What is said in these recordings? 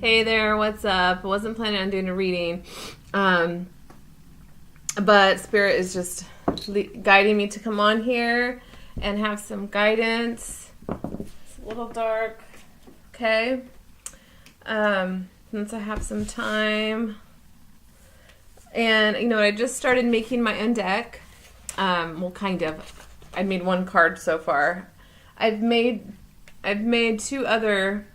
Hey there, what's up? I wasn't planning on doing a reading, but Spirit is just guiding me to come on here and have some guidance. It's a little dark, okay? Since I have some time. And, you know, I just started making my own deck. Well, kind of. I made one card so far. I've made 2 other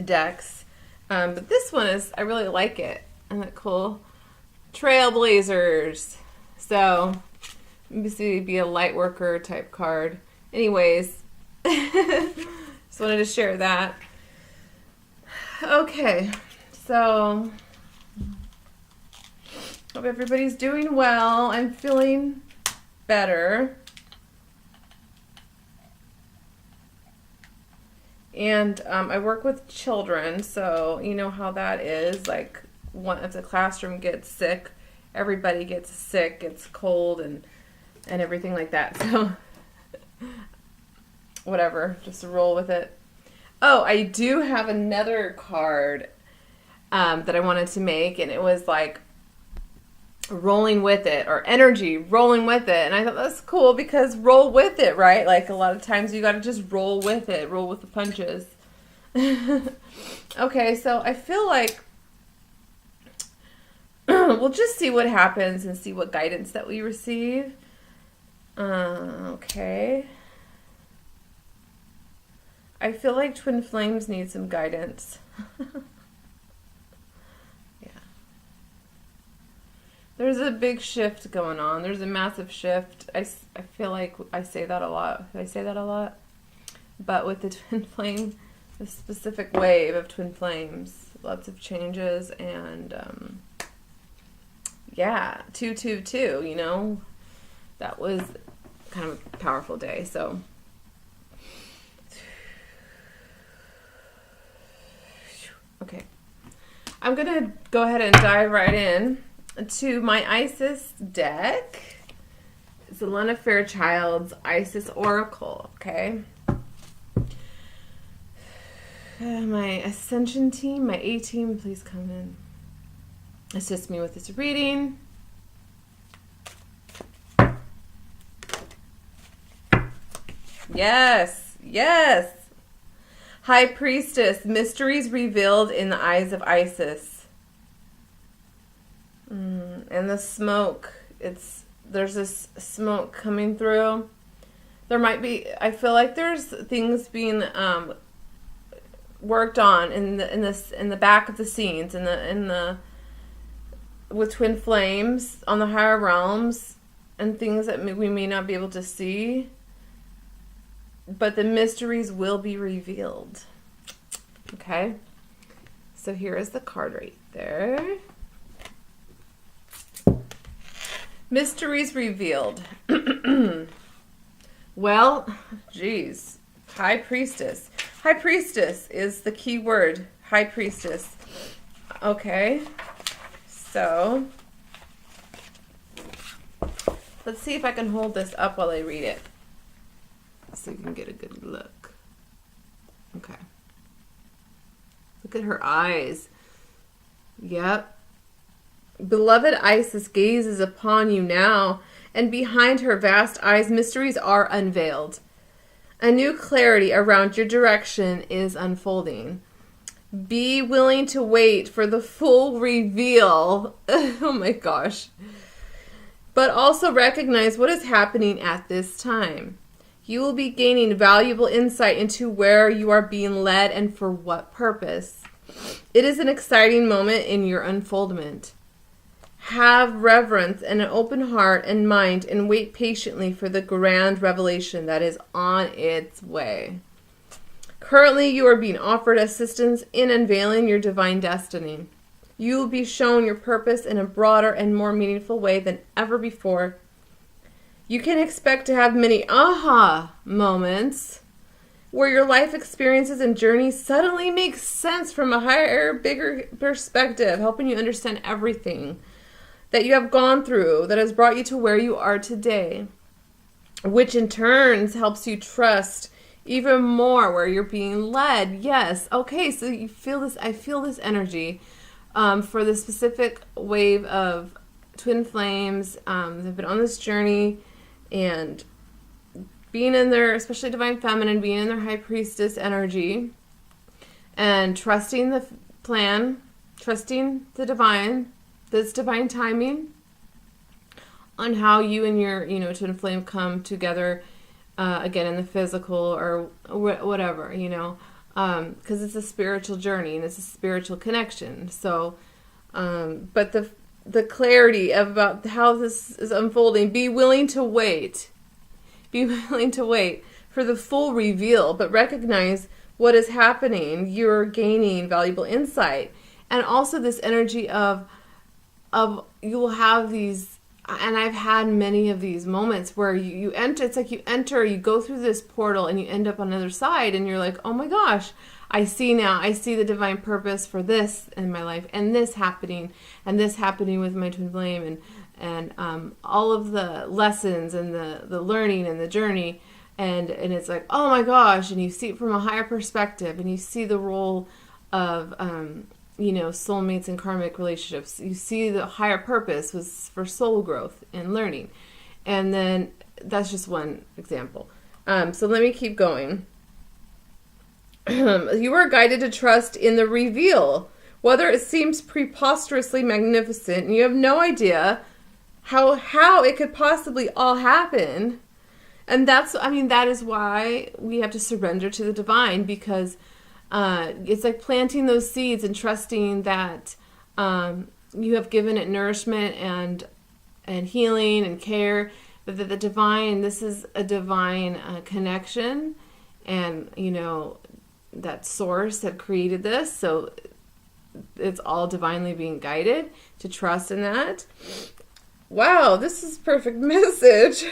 decks, but this one is, I really like it. Isn't that cool? Trailblazers. So this would be a light worker type card. Anyways, just wanted to share that. Okay, so hope everybody's doing well. I'm feeling better. And I work with children, so you know how that is. Like, if the classroom gets sick, everybody gets sick, gets cold, and everything like that. So, whatever, just roll with it. Oh, I do have another card that I wanted to make, and it was like rolling with it, or energy rolling with it. And I thought that's cool because roll with it, right? Like, a lot of times you got to just roll with it, roll with the punches. Okay, so I feel like we'll just see what happens and see what guidance that we receive. Okay. I feel like twin flames need some guidance. There's a big shift going on. There's a massive shift. I feel like I say that a lot. I say that a lot. But with the twin flame, the specific wave of twin flames, lots of changes, and yeah, 222, you know, that was kind of a powerful day. So okay, I'm gonna go ahead and dive right in to my Isis deck. It's Alana Fairchild's Isis Oracle, okay? My Ascension team, my A team, please come in. Assist me with this reading. Yes, yes. High Priestess, mysteries revealed in the eyes of Isis. And the smoke, there's this smoke coming through. There might be, I feel like there's things being worked on in the back of the scenes, with twin flames on the higher realms, and things that we may not be able to see, but the mysteries will be revealed. Okay, so here is the card right there. Mysteries revealed. Well, geez. High Priestess. High Priestess is the key word. High Priestess. Okay. So, let's see if I can hold this up while I read it, so you can get a good look. Okay. Look at her eyes. Yep. Beloved Isis gazes upon you now, and behind her vast eyes, mysteries are unveiled. A new clarity around your direction is unfolding. Be willing to wait for the full reveal. Oh my gosh. But also recognize what is happening at this time. You will be gaining valuable insight into where you are being led and for what purpose. It is an exciting moment in your unfoldment. Have reverence and an open heart and mind, and wait patiently for the grand revelation that is on its way. Currently, you are being offered assistance in unveiling your divine destiny. You will be shown your purpose in a broader and more meaningful way than ever before. You can expect to have many aha moments where your life experiences and journeys suddenly make sense from a higher, bigger perspective, helping you understand everything that you have gone through that has brought you to where you are today, which in turn helps you trust even more where you're being led. Yes. Okay. So you feel this. I feel this energy for the specific wave of twin flames. They've been on this journey and being in their, especially divine feminine, being in their high priestess energy and trusting the plan, trusting the divine, this divine timing on how you and your, twin flame come together again in the physical or whatever, because it's a spiritual journey and it's a spiritual connection. So, but the clarity about how this is unfolding, be willing to wait. Be willing to wait for the full reveal, but recognize what is happening. You're gaining valuable insight. And also this energy of you will have these, and I've had many of these moments where you enter, it's like you go through this portal and you end up on the other side and you're like, oh my gosh, I see the divine purpose for this in my life and this happening with my twin flame and all of the lessons and the learning and the journey. And it's like, oh my gosh, and you see it from a higher perspective and you see the role of, soulmates and karmic relationships. You see the higher purpose was for soul growth and learning. And then that's just one example. So let me keep going. You are guided to trust in the reveal, whether it seems preposterously magnificent and you have no idea how it could possibly all happen. And that is why we have to surrender to the divine, because it's like planting those seeds and trusting that you have given it nourishment and healing and care, but that the divine, this is a divine connection, and that source that created this, so it's all divinely being guided, to trust in that. Wow, this is perfect message.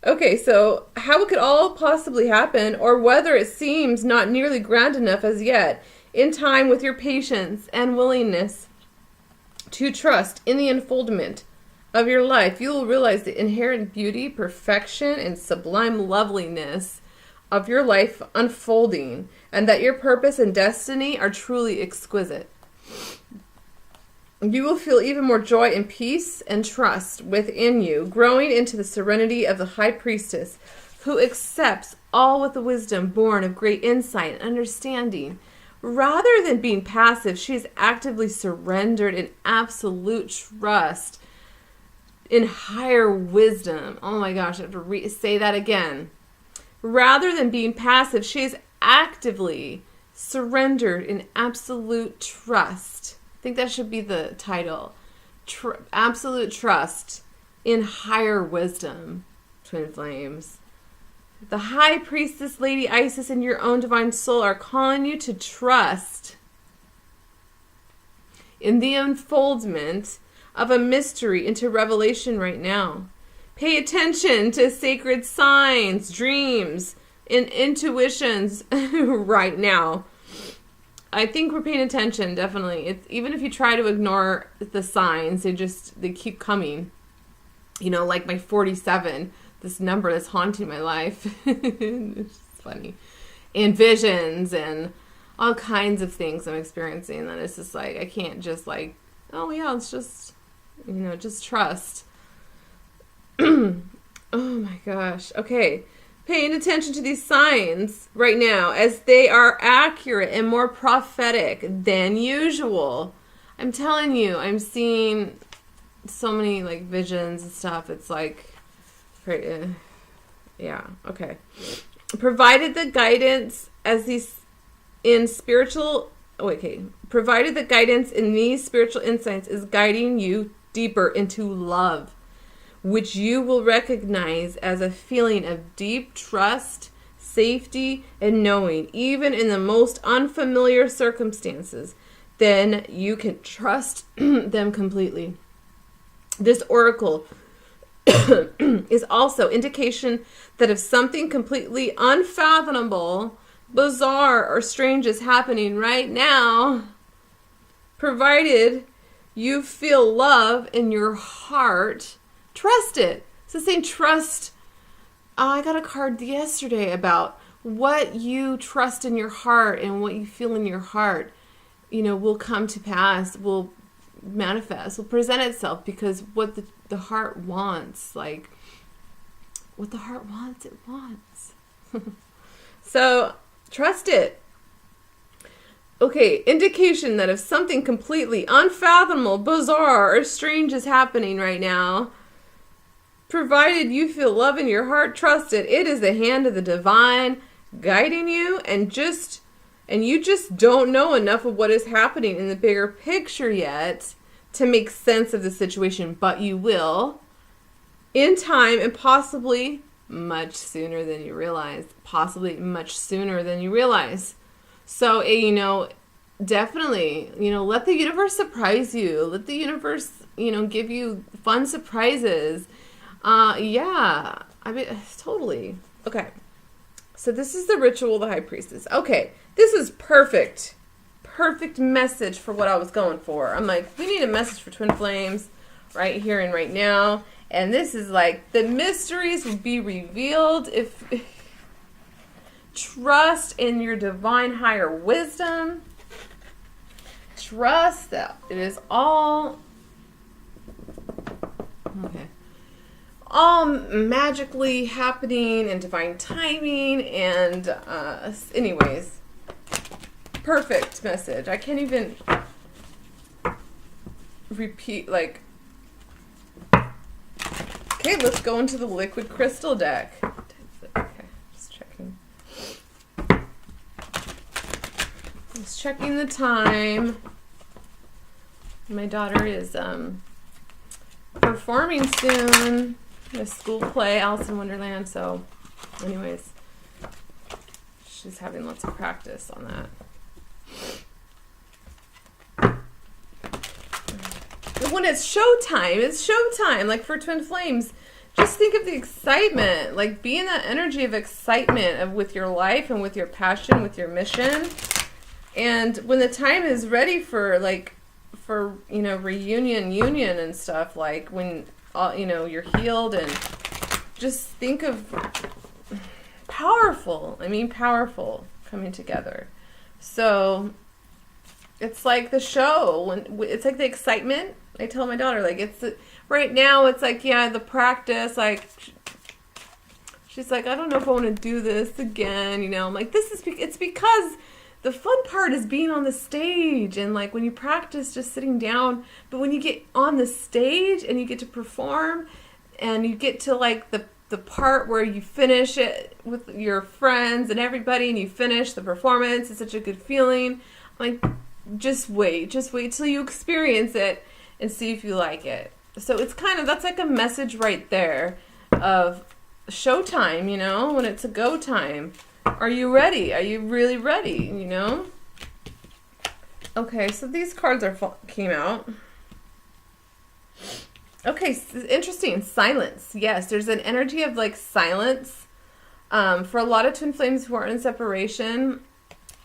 Okay, so how it could all possibly happen, or whether it seems not nearly grand enough as yet, in time with your patience and willingness to trust in the unfoldment of your life, you will realize the inherent beauty, perfection, and sublime loveliness of your life unfolding, and that your purpose and destiny are truly exquisite. You will feel even more joy and peace and trust within you, growing into the serenity of the high priestess, who accepts all with the wisdom born of great insight and understanding. Rather than being passive, she is actively surrendered in absolute trust in higher wisdom. Oh my gosh, I have to say that again. Rather than being passive, she is actively surrendered in absolute trust. I think that should be the title. Absolute trust in higher wisdom, twin flames. The high priestess, Lady Isis, and your own divine soul are calling you to trust in the unfoldment of a mystery into revelation right now. Pay attention to sacred signs, dreams, and intuitions right now. I think we're paying attention, definitely. Even if you try to ignore the signs, they keep coming. Like my 47, this number that's haunting my life. It's funny. And visions and all kinds of things I'm experiencing. And it's just like, I can't just like, oh yeah, it's just, just trust. Oh my gosh. Okay. Paying attention to these signs right now as they are accurate and more prophetic than usual. I'm telling you, I'm seeing so many like visions and stuff. It's like, yeah, okay. Provided the guidance provided the guidance in these spiritual insights is guiding you deeper into love, which you will recognize as a feeling of deep trust, safety, and knowing, even in the most unfamiliar circumstances, then you can trust them completely. This oracle is also indication that if something completely unfathomable, bizarre, or strange is happening right now, provided you feel love in your heart, trust it. It's the same trust I got a card yesterday about what you trust in your heart and what you feel in your heart, will come to pass, will manifest, will present itself, because what the heart wants, like what the heart wants, it wants. So trust it. Okay, indication that if something completely unfathomable, bizarre, or strange is happening right now, provided you feel love in your heart, trust it. It is the hand of the divine guiding you, and you just don't know enough of what is happening in the bigger picture yet to make sense of the situation, but you will in time, and possibly much sooner than you realize. So, definitely, let the universe surprise you. Let the universe, give you fun surprises. Yeah, I mean, totally. Okay. So this is the ritual of the High Priestess. Okay. This is perfect. Perfect message for what I was going for. I'm like, we need a message for Twin Flames right here and right now. And this is like, the mysteries will be revealed if trust in your divine higher wisdom. Trust that it is all magically happening in divine timing. And anyways, perfect message. I can't even repeat, like, okay, let's go into the liquid crystal deck. Okay, just checking. Just checking the time. My daughter is performing soon in a school play, Alice in Wonderland. So, anyways, she's having lots of practice on that. When it's showtime. Like for Twin Flames, just think of the excitement. Like, be in that energy of excitement with your life and with your passion, with your mission. And when the time is ready for reunion, union and stuff, like when, you're healed, and just think of powerful coming together. So it's like the show, it's like the excitement. I tell my daughter, like, right now it's like, yeah, the practice, like, she's like, I don't know if I want to do this again, I'm like, it's because the fun part is being on the stage, and like when you practice just sitting down, but when you get on the stage and you get to perform and you get to like the part where you finish it with your friends and everybody, and you finish the performance, it's such a good feeling. I'm like, just wait till you experience it and see if you like it. So it's that's like a message right there of showtime, when it's a go time. Are you ready? Are you really ready? Okay, so these cards came out. Okay, interesting. Silence. Yes, there's an energy of like silence. For a lot of Twin Flames who are in separation,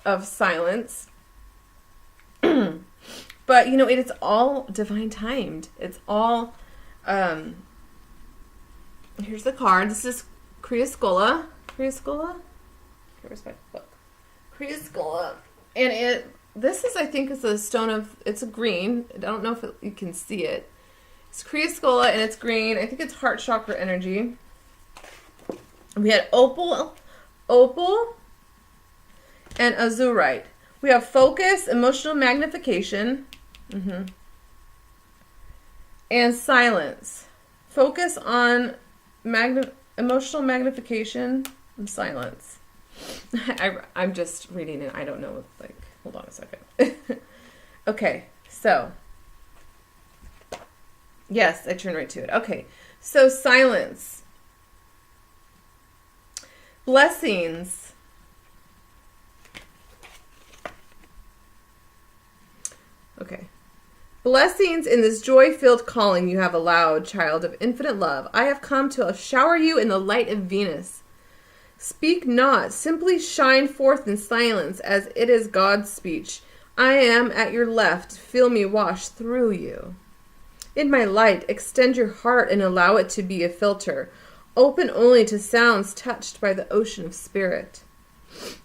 of silence. But, it's all divine timed. It's all, here's the card. This is Criascola. Where's my book? Criascola. And this is, I think, is a stone of, it's a green. I don't know if you can see it. It's Criascola and it's green. I think it's heart chakra energy. We had opal, and azurite. We have focus, emotional magnification, and silence. Focus on emotional magnification and silence. I'm just reading it. I don't know. Like, hold on a second. Okay, so. Yes, I turned right to it. Okay, so silence. Blessings. Okay. Blessings in this joy-filled calling you have allowed, child of infinite love. I have come to shower you in the light of Venus. Speak not, simply shine forth in silence as it is God's speech. I am at your left. Feel me wash through you. In my light, extend your heart and allow it to be a filter. open only to sounds touched by the ocean of spirit.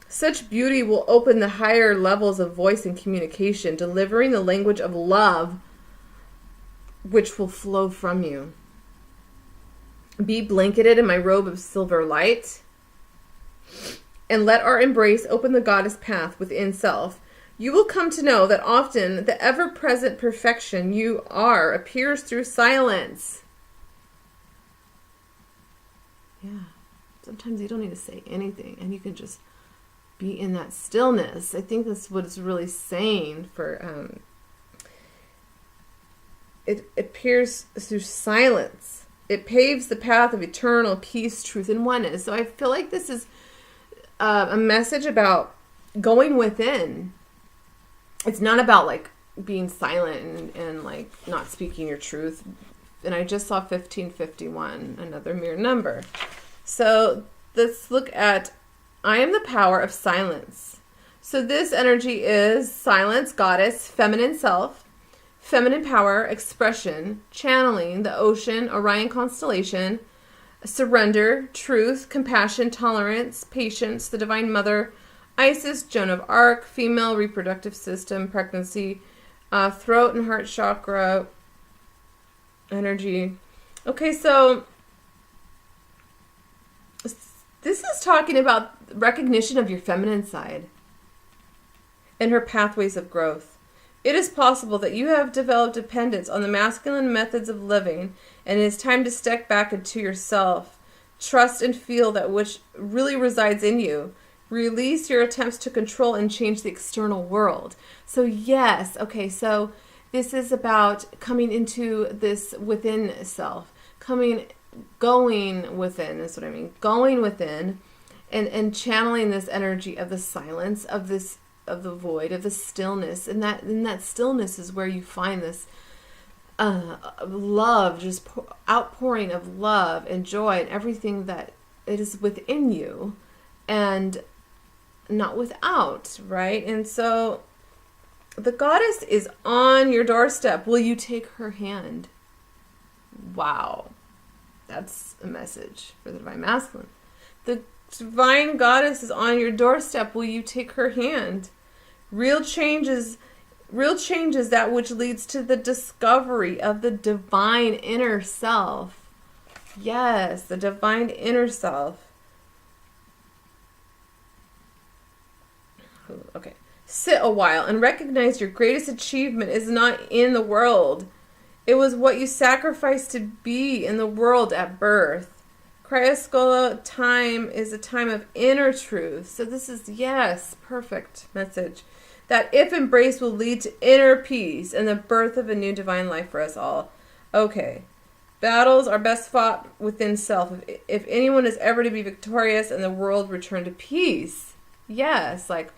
Such beauty will open the higher levels of voice and communication, delivering the language of love which will flow from you. Be blanketed in my robe of silver light, and let our embrace open the goddess path within self. You will come to know that often the ever-present perfection you are appears through silence. Yeah. Sometimes you don't need to say anything, and you can just be in that stillness. I think that's what it's really saying for, it appears through silence. It paves the path of eternal peace, truth, and oneness. So I feel like this is a message about going within. It's not about like being silent and like not speaking your truth. And I just saw 1551, another mirror number. So let's look at, I am the power of silence. So this energy is silence, goddess, feminine self, feminine power, expression, channeling, the ocean, Orion constellation, surrender, truth, compassion, tolerance, patience, the divine mother, Isis, Joan of Arc, female reproductive system, pregnancy, throat and heart chakra, energy. Okay, so this is talking about recognition of your feminine side and her pathways of growth. It is possible that you have developed dependence on the masculine methods of living, and it is time to step back into yourself. Trust and feel that which really resides in you. Release your attempts to control and change the external world. So yes, okay, so this is about coming into this within self. Going within is what I mean. Going within and channeling this energy of the silence, of the void, of the stillness. And that stillness is where you find this love, just outpouring of love and joy and everything that it is within you and not without, right? And so the goddess is on your doorstep. Will you take her hand? Wow. That's a message for the divine masculine. The divine goddess is on your doorstep. Will you take her hand? Real change is that which leads to the discovery of the divine inner self. Yes, the divine inner self. Okay. Sit a while and recognize your greatest achievement is not in the world. It was what you sacrificed to be in the world at birth. Cryoskola time is a time of inner truth. So this is, yes, perfect message. That if embraced will lead to inner peace and the birth of a new divine life for us all. Okay. Battles are best fought within self. If anyone is ever to be victorious and the world return to peace. Yes, like,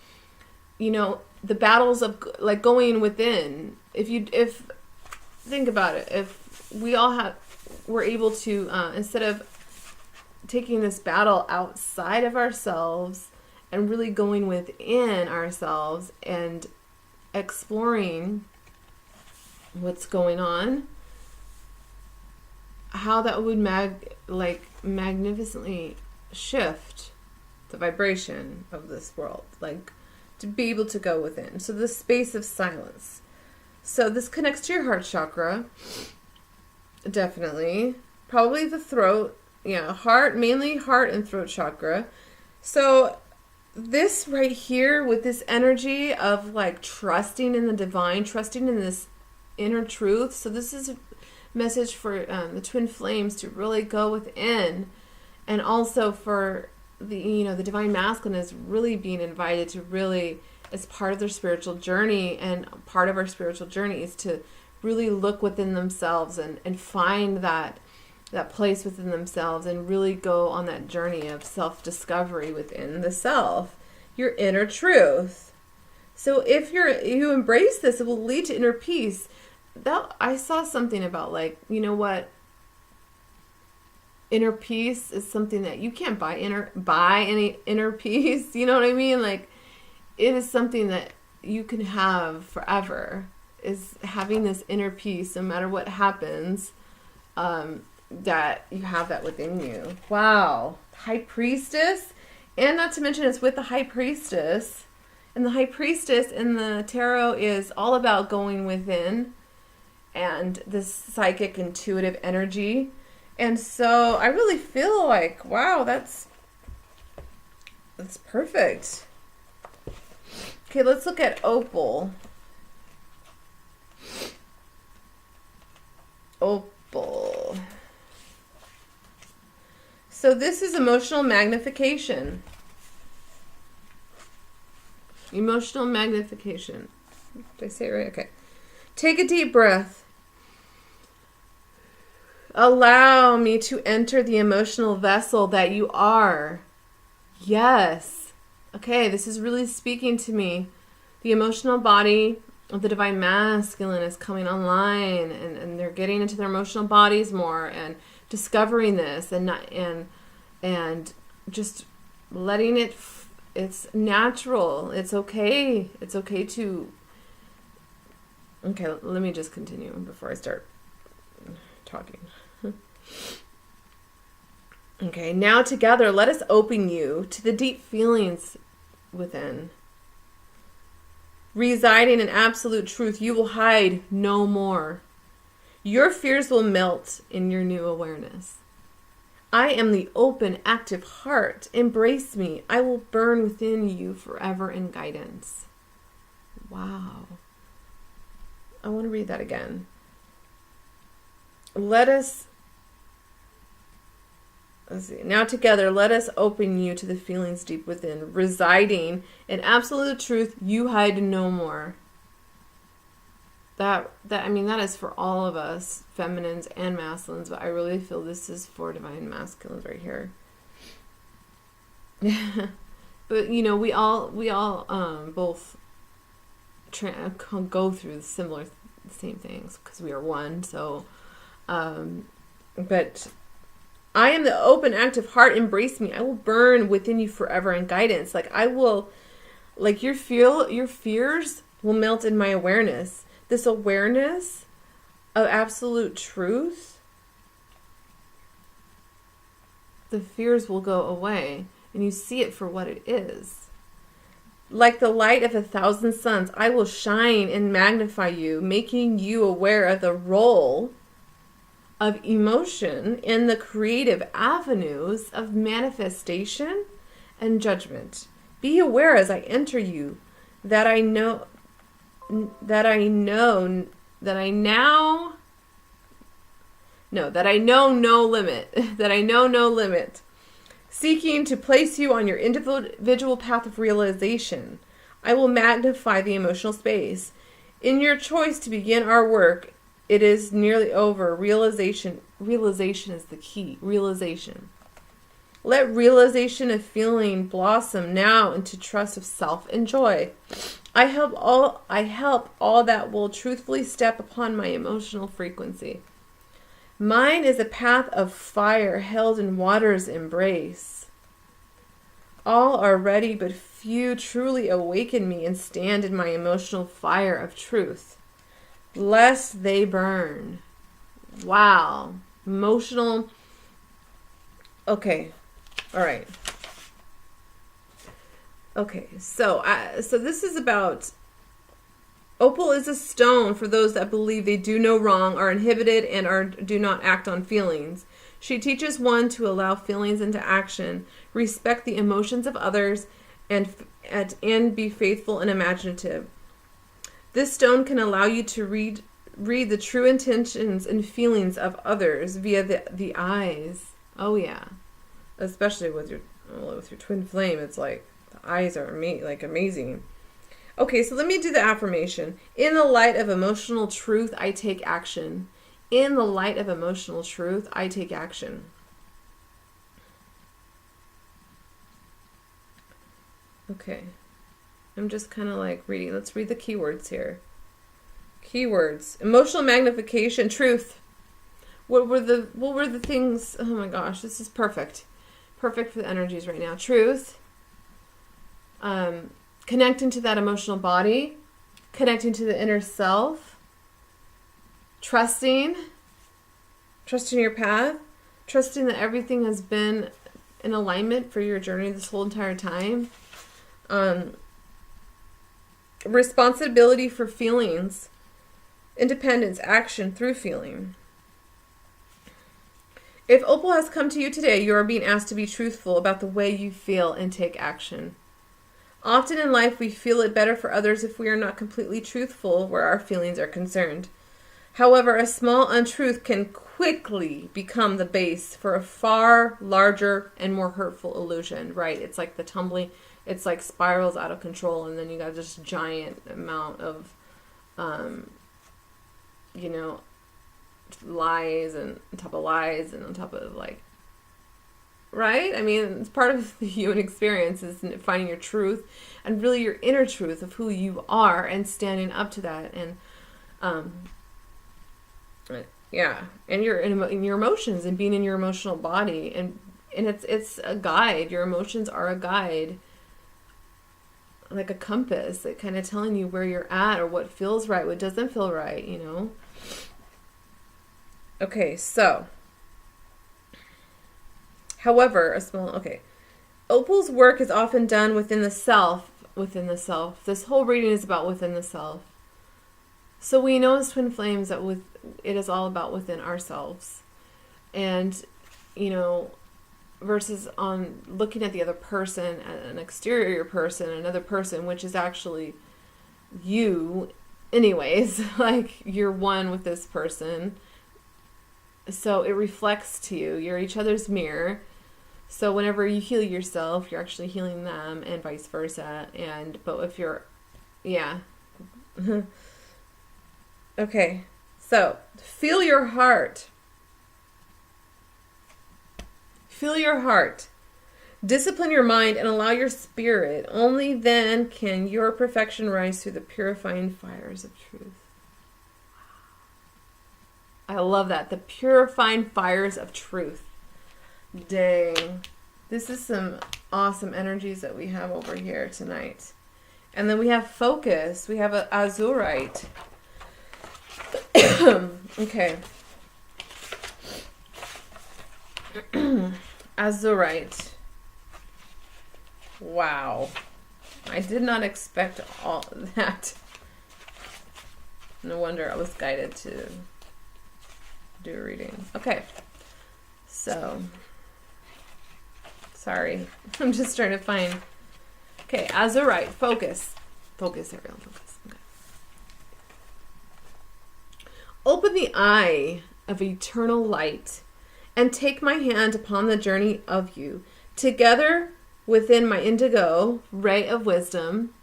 you know, the battles of like going within. If think about it, if we all were able to, instead of taking this battle outside of ourselves and really going within ourselves and exploring what's going on, how that would magnificently shift the vibration of this world, like to be able to go within. So the space of silence. So this connects to your heart chakra, definitely. Probably the throat, yeah, heart, mainly heart and throat chakra. So this right here with this energy of like trusting in the divine, trusting in this inner truth. So this is a message for the twin flames to really go within, and also for the divine masculine is really being invited to really, as part of their spiritual journey, and part of our spiritual journey is to really look within themselves and find that place within themselves and really go on that journey of self-discovery within the self, your inner truth. So if you embrace this, it will lead to inner peace. That I saw something about, like, you know what? Inner peace is something that you can't buy any inner peace. You know what I mean? Like, it is something that you can have forever, is having this inner peace no matter what happens. that you have that within you. Wow. High Priestess. And not to mention it's with the High Priestess. And the High Priestess in the tarot is all about going within and this psychic intuitive energy. And so I really feel like, wow, that's perfect. Okay, let's look at Opal. Opal. So this is emotional magnification. Emotional magnification. Did I say it right? Okay. Take a deep breath. Allow me to enter the emotional vessel that you are. Yes. Okay, this is really speaking to me. The emotional body of the Divine Masculine is coming online, and they're getting into their emotional bodies more and discovering this and just letting it. It's natural. It's okay. It's okay to. Okay, let me just continue before I start talking. Okay, now together, let us open you to the deep feelings within. Residing in absolute truth, you will hide no more. Your fears will melt in your new awareness. I am the open, active heart. Embrace me. I will burn within you forever in guidance. Wow. I want to read that again. Let's see. Now together, let us open you to the feelings deep within. Residing in absolute truth, you hide no more. That is for all of us, feminines and masculines, but I really feel this is for divine masculines right here. But we all both go through the same things because we are one. So, but I am the open, active heart. Embrace me. I will burn within you forever in guidance. Like I will, like your fears will melt in my awareness. This awareness of absolute truth, the fears will go away and you see it for what it is. Like the light of 1,000 suns, I will shine and magnify you, making you aware of the role of emotion in the creative avenues of manifestation and judgment. Be aware as I enter you that I know no limit, that I know no limit, seeking to place you on your individual path of realization. I will magnify the emotional space. In your choice to begin our work, it is nearly over. Realization is the key. Realization. Let realization of feeling blossom now into trust of self and joy. I help all that will truthfully step upon my emotional frequency. Mine is a path of fire held in water's embrace. All are ready, but few truly awaken me and stand in my emotional fire of truth, lest they burn. Wow. Emotional. Okay. All right. Okay. So this is about opal is a stone for those that believe they do no wrong, are inhibited, and do not act on feelings. She teaches one to allow feelings into action, respect the emotions of others, and be faithful and imaginative. This stone can allow you to read the true intentions and feelings of others via the eyes. Oh yeah, especially with your twin flame. It's like the eyes are amazing. Okay, so let me do the affirmation. In the light of emotional truth, I take action. In the light of emotional truth, I take action. Okay. I'm just kind of like reading. Let's read the keywords here. Keywords. Emotional magnification, truth. What were the things? Oh my gosh, this is perfect. Perfect for the energies right now. Truth. Connecting to that emotional body. Connecting to the inner self. Trusting Trusting your path. Trusting that everything has been in alignment for your journey this whole entire time. Responsibility for feelings. Independence, action through feeling. If Opal has come to you today, you are being asked to be truthful about the way you feel and take action. Often in life, we feel it better for others if we are not completely truthful where our feelings are concerned. However, a small untruth can quickly become the base for a far larger and more hurtful illusion, right? It's like the tumbling, it's like spirals out of control, and then you got this giant amount of, lies and on top of lies and on top of right? I mean, it's part of the human experience is finding your truth and really your inner truth of who you are and standing up to that. And, and your emotions and being in your emotional body. And it's a guide. Your emotions are a guide, like a compass, that kind of telling you where you're at or what feels right, what doesn't feel right, Okay, so, however, Opal's work is often done within the self. This whole reading is about within the self. So we know as twin flames that it is all about within ourselves. And, versus on looking at the other person, an exterior person, another person, which is actually you anyways, like you're one with this person. So it reflects to you. You're each other's mirror. So whenever you heal yourself, you're actually healing them and vice versa. But if you're, Okay. So feel your heart. Feel your heart. Discipline your mind and allow your spirit. Only then can your perfection rise through the purifying fires of truth. I love that. The purifying fires of truth. Dang. This is some awesome energies that we have over here tonight. And then we have focus. We have an azurite. Okay. Azurite. Wow. I did not expect all that. No wonder I was guided to do a reading. Okay. So, sorry. I'm just trying to find. Okay, azurite. Focus. Focus, Arielle. Focus. Okay. Open the eye of eternal light and take my hand upon the journey of you. Together within my indigo ray of wisdom,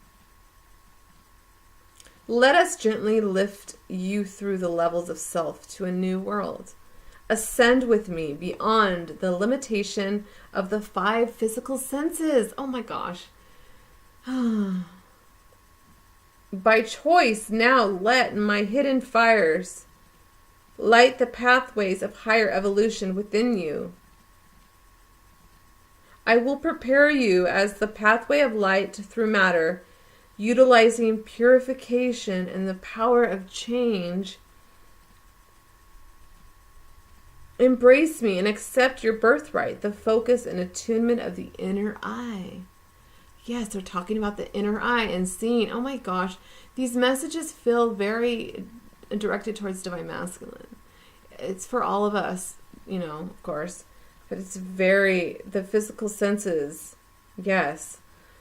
let us gently lift you through the levels of self to a new world. Ascend with me beyond the limitation of the 5 physical senses. Oh my gosh. By choice, now let my hidden fires light the pathways of higher evolution within you. I will prepare you as the pathway of light through matter, utilizing purification and the power of change. Embrace me and accept your birthright, the focus and attunement of the inner eye. Yes, they're talking about the inner eye and seeing. Oh my gosh, these messages feel very directed towards divine masculine. It's for all of us, of course, but it's the physical senses. Yes.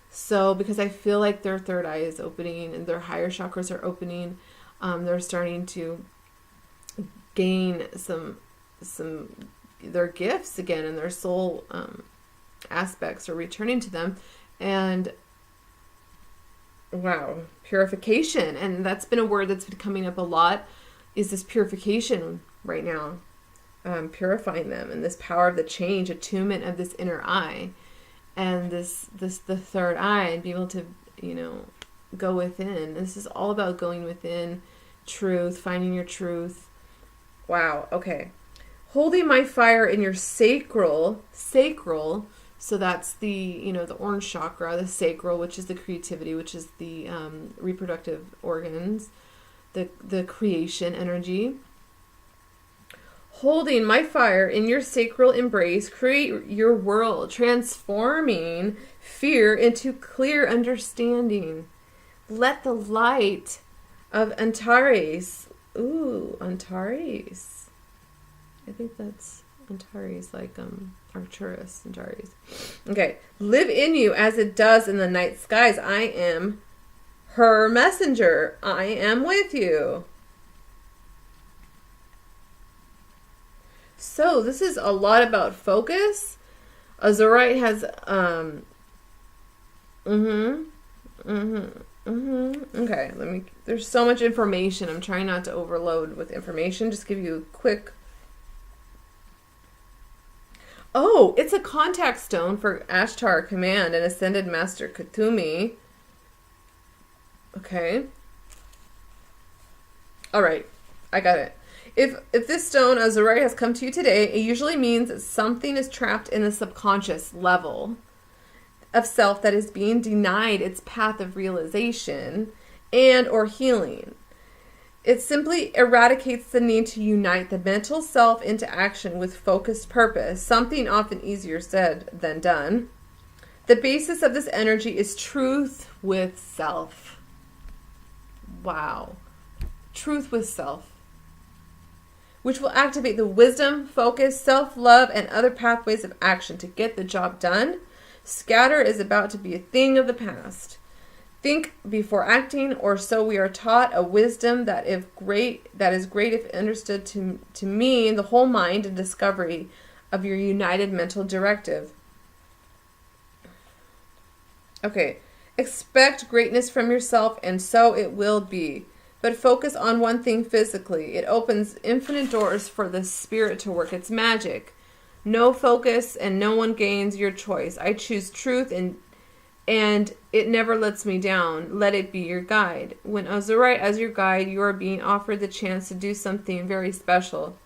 So because I feel like their third eye is opening and their higher chakras are opening, they're starting to gain their gifts again, and their soul aspects are returning to them. And wow, purification. And that's been a word that's been coming up a lot, is this purification right now. Purifying them, and this power of the change, attunement of this inner eye, and the third eye, and be able to, go within. This is all about going within truth, finding your truth. Wow. Okay. Holding my fire in your sacral, so that's the, the orange chakra, the sacral, which is the creativity, which is the reproductive organs, the creation energy. Holding my fire in your sacral embrace, create your world, transforming fear into clear understanding. Let the light of Antares, Antares. I think that's Antares, like Arcturus, Antares. Okay, live in you as it does in the night skies. I am her messenger. I am with you. So this is a lot about focus. Azurite has okay, there's so much information. I'm trying not to overload with information. Just give you a quick. Oh, it's a contact stone for Ashtar Command and Ascended Master Katumi. Okay. All right, I got it. If this stone, Azurite, has come to you today, it usually means that something is trapped in the subconscious level of self that is being denied its path of realization and or healing. It simply eradicates the need to unite the mental self into action with focused purpose, something often easier said than done. The basis of this energy is truth with self. Wow. Truth with self, which will activate the wisdom, focus, self-love, and other pathways of action to get the job done. Scatter is about to be a thing of the past. Think before acting, or so we are taught, a wisdom that is great if understood to mean the whole mind and discovery of your united mental directive. Okay, expect greatness from yourself, and so it will be. But focus on one thing physically. It opens infinite doors for the spirit to work its magic. No focus and no one gains your choice. I choose truth and it never lets me down. Let it be your guide. When Azurite as your guide, you are being offered the chance to do something very special.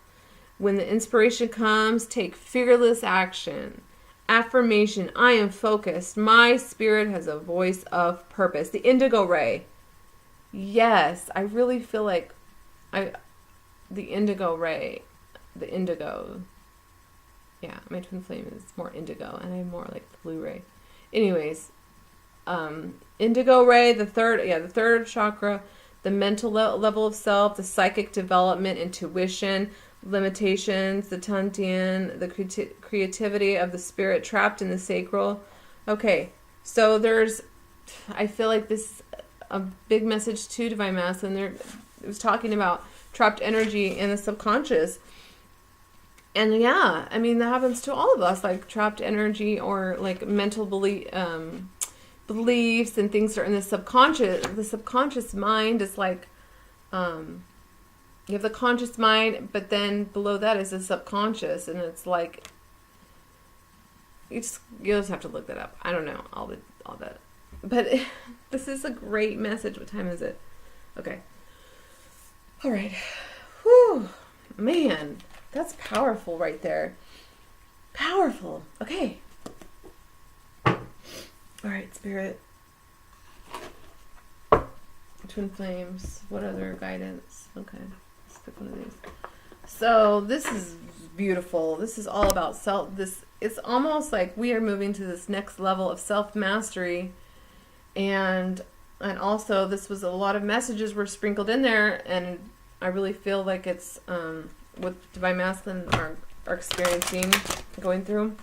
When the inspiration comes, take fearless action. Affirmation, I am focused. My spirit has a voice of purpose. The indigo ray. Yes, I really feel like the indigo ray, the indigo. Yeah, my twin flame is more indigo, and I'm more like the blue ray. Anyways, indigo ray, the third chakra, the mental level of self, the psychic development, intuition, limitations, the Tantian, the creativity of the spirit trapped in the sacral. Okay, so I feel like this a big message to Divine Masculine. It was talking about trapped energy in the subconscious. And yeah, I mean, that happens to all of us, like trapped energy or like mental beliefs and things that are in the subconscious. The subconscious mind is like, you have the conscious mind, but then below that is the subconscious. And it's like, you just have to look that up. I don't know, all that. But this is a great message. What time is it? Okay. All right. Whew. Man, that's powerful right there. Powerful. Okay. All right, Spirit. Twin flames. What other guidance? Okay. Let's pick one of these. So this is beautiful. This is all about self. It's almost like we are moving to this next level of self-mastery. And also this was a lot of messages were sprinkled in there, and I really feel like it's what Divine Masculine are experiencing, going through.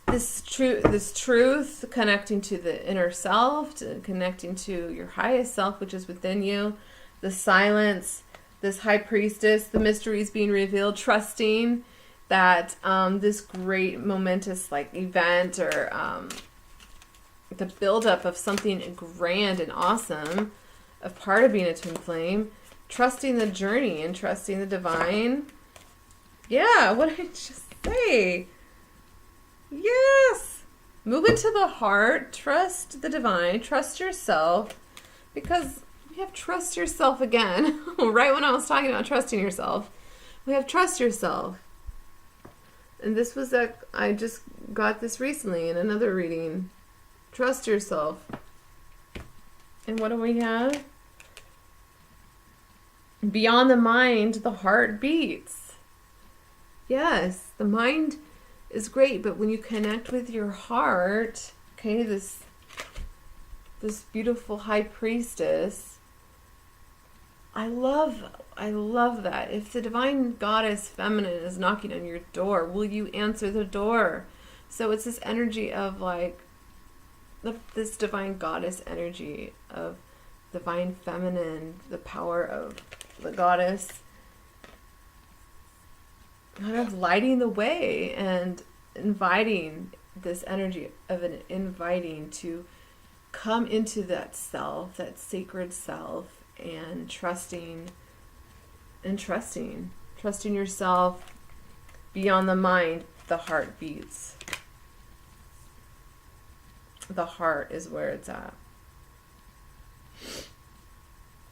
This truth, connecting to the inner self, connecting to your highest self, which is within you. The silence, this high priestess, the mysteries being revealed, trusting that this great momentous like event or the buildup of something grand and awesome, a part of being a twin flame, trusting the journey and trusting the divine. Yeah, what did I just say? Yes. Move into the heart, trust the divine, trust yourself, because we have trust yourself again. Right when I was talking about trusting yourself, we have trust yourself. And this was I just got this recently in another reading. Trust yourself. And what do we have? Beyond the mind, the heart beats. Yes, the mind is great, but when you connect with your heart, okay, this beautiful high priestess, I love that. If the divine goddess feminine is knocking on your door, will you answer the door? So it's this energy of like this divine goddess energy of divine feminine, the power of the goddess kind of lighting the way and inviting this energy of an inviting to come into that self, that sacred self, and trusting yourself. Beyond the mind, the heart beats. The heart is where it's at.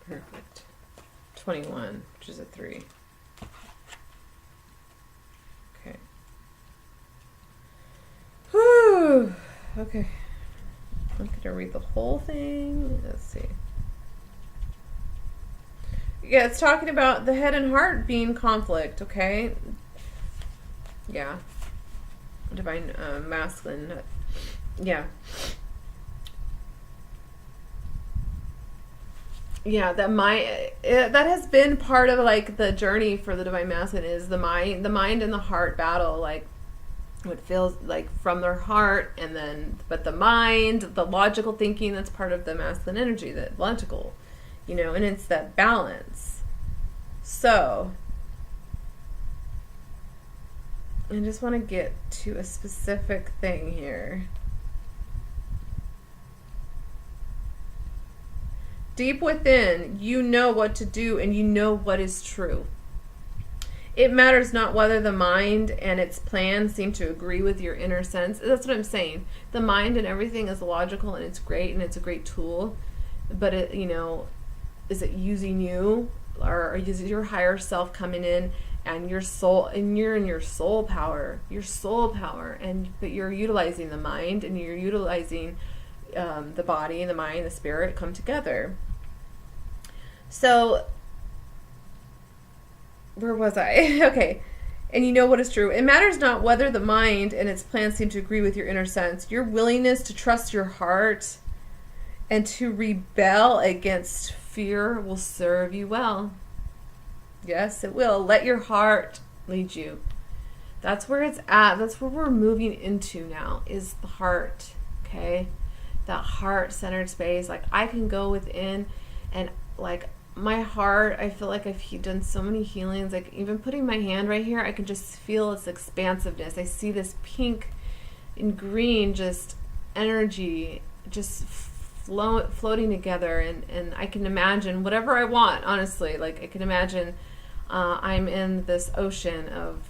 Perfect. 21, which is a 3. Okay. Whew. Okay. I'm going to read the whole thing. Let's see. Yeah, it's talking about the head and heart being conflict, okay? Yeah. Divine masculine. Yeah. Yeah, that has been part of like the journey for the divine masculine is the mind and the heart battle, like what feels like from their heart, and then but the mind, the logical thinking, that's part of the masculine energy, the logical, and it's that balance. So I just want to get to a specific thing here. Deep within, you know what to do and you know what is true. It matters not whether the mind and its plans seem to agree with your inner sense. That's what I'm saying. The mind and everything is logical and it's great and it's a great tool. But is it using you, or is it your higher self coming in and your soul, and you're in your soul power, but you're utilizing the mind and you're utilizing the body and the mind, the spirit come together. So, where was I? Okay. And you know what is true. It matters not whether the mind and its plans seem to agree with your inner sense. Your willingness to trust your heart and to rebel against fear will serve you well. Yes, it will. Let your heart lead you. That's where it's at. That's where we're moving into now, is the heart. Okay? That heart-centered space. Like, I can go within and, like, my heart, I feel like I've done so many healings. Like, even putting my hand right here, I can just feel its expansiveness. I see this pink and green just energy just floating together. And I can imagine whatever I want, honestly. Like, I can imagine I'm in this ocean of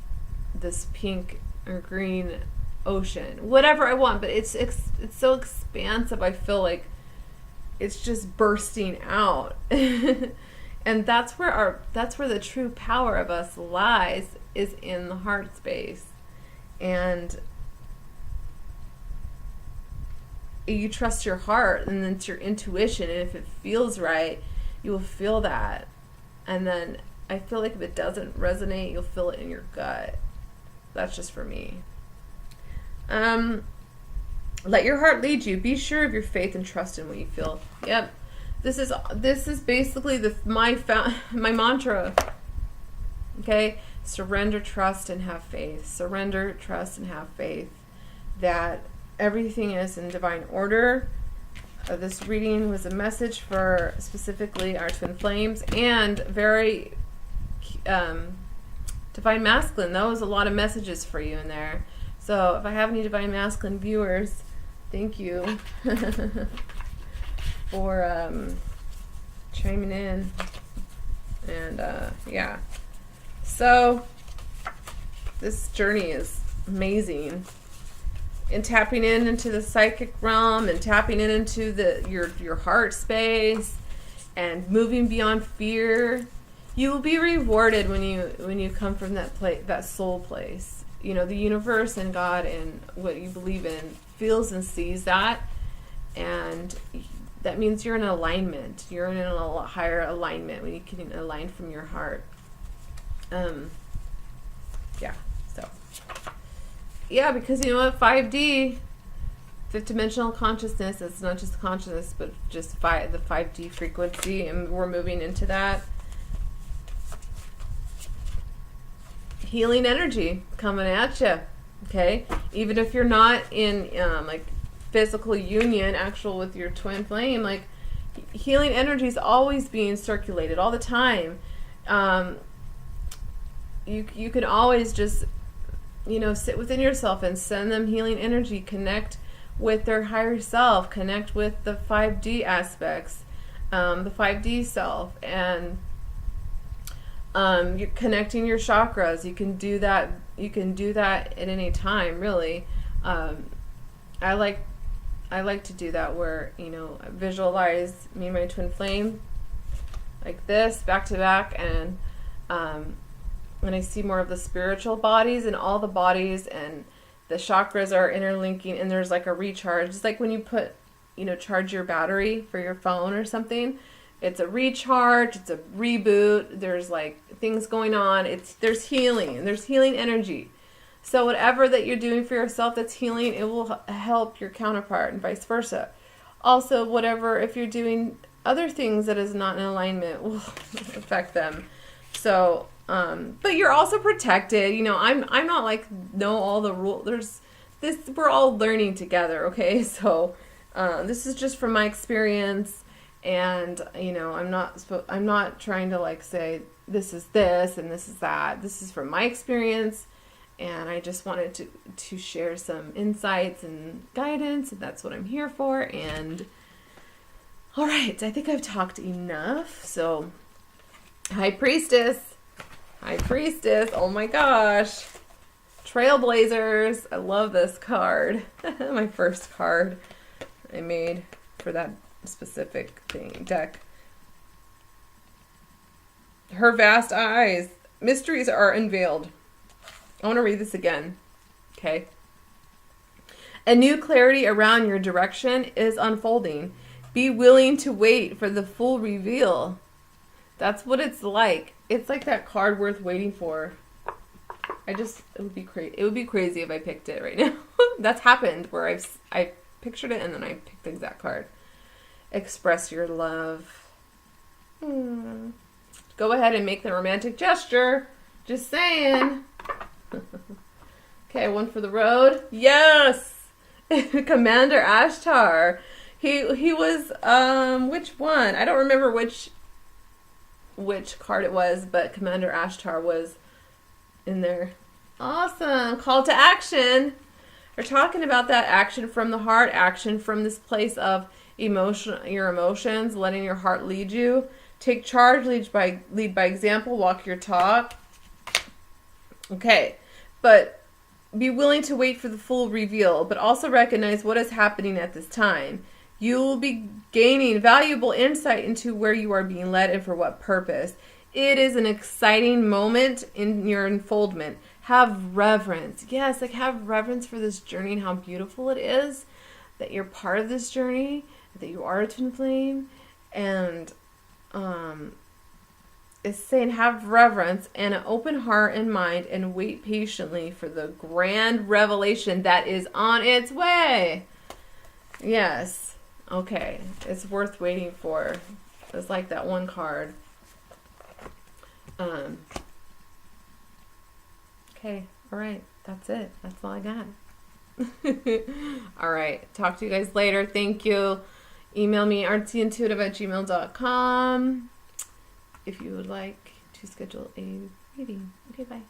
this pink or green ocean, whatever I want, but it's so expansive. I feel like it's just bursting out. And that's where the true power of us lies, is in the heart space. And you trust your heart, and then it's your intuition, and if it feels right, you will feel that. And then I feel like if it doesn't resonate, you'll feel it in your gut. That's just for me. Let your heart lead you. Be sure of your faith and trust in what you feel. Yep. This is basically my mantra. Okay? Surrender, trust, and have faith. Surrender, trust, and have faith that everything is in divine order. This reading was a message for specifically our twin flames, and very divine masculine. That was a lot of messages for you in there. So if I have any divine masculine viewers, thank you for chiming in. And yeah. So this journey is amazing. And tapping into the psychic realm, and tapping into your heart space, and moving beyond fear. You will be rewarded when you come from that soul place. The universe and God and what you believe in feels and sees that, and that means you're in alignment. You're in a higher alignment when you can align from your heart. Yeah, so. Yeah, because you know what, 5D, fifth dimensional consciousness, it's not just consciousness, but just the 5D frequency, and we're moving into that. Healing energy coming at you, okay? Even if you're not in like physical union, actual with your twin flame, like healing energy is always being circulated all the time. You can always just, you know, sit within yourself and send them healing energy, connect with their higher self, connect with the 5D aspects, the 5D self, and you're connecting your chakras. You can do that. You can do that at any time, really. I like to do that where, you know, I visualize me and my twin flame like this, back to back, and when I see more of the spiritual bodies and all the bodies and the chakras are interlinking, and there's like a recharge. It's like when you put, you know, charge your battery for your phone or something. It's a recharge, it's a reboot, there's like things going on, there's healing, and there's healing energy. So whatever that you're doing for yourself that's healing, it will help your counterpart, and vice versa. Also, whatever, if you're doing other things that is not in alignment, will affect them. So, but you're also protected. You know, I'm not like know all the rules. We're all learning together, okay? So, this is just from my experience. And, you know, I'm not trying to like say this is this and this is that. This is from my experience, and I just wanted to share some insights and guidance, and that's what I'm here for. And all right, I think I've talked enough. So, High Priestess. Oh my gosh. Trailblazers. I love this card. My first card I made for that specific deck. Her vast eyes. Mysteries are unveiled. I want to read this again. Okay. A new clarity around your direction is unfolding. Be willing to wait for the full reveal. That's what it's like. It's like that card worth waiting for. It would be crazy. It would be crazy if I picked it right now. That's happened where I pictured it and then I picked the exact card. Express your love. Go ahead and make the romantic gesture. Just saying. Okay, one for the road. Yes! Commander Ashtar. He was, which one? I don't remember which card it was, but Commander Ashtar was in there. Awesome. Call to action. We're talking about that action from the heart, action from this place of your emotions, letting your heart lead you. Take charge, lead by example, walk your talk. Okay, but be willing to wait for the full reveal, but also recognize what is happening at this time. You will be gaining valuable insight into where you are being led and for what purpose. It is an exciting moment in your unfoldment. Have reverence. Yes, like have reverence for this journey and how beautiful it is that you're part of this journey, that you are a twin flame, and it's saying have reverence and an open heart and mind and wait patiently for the grand revelation that is on its way. Yes. Okay. It's worth waiting for. It's like that one card. Okay. All right. That's it. That's all I got. All right. Talk to you guys later. Thank you. Email me artsyintuitive@gmail.com if you would like to schedule a reading. Okay, bye.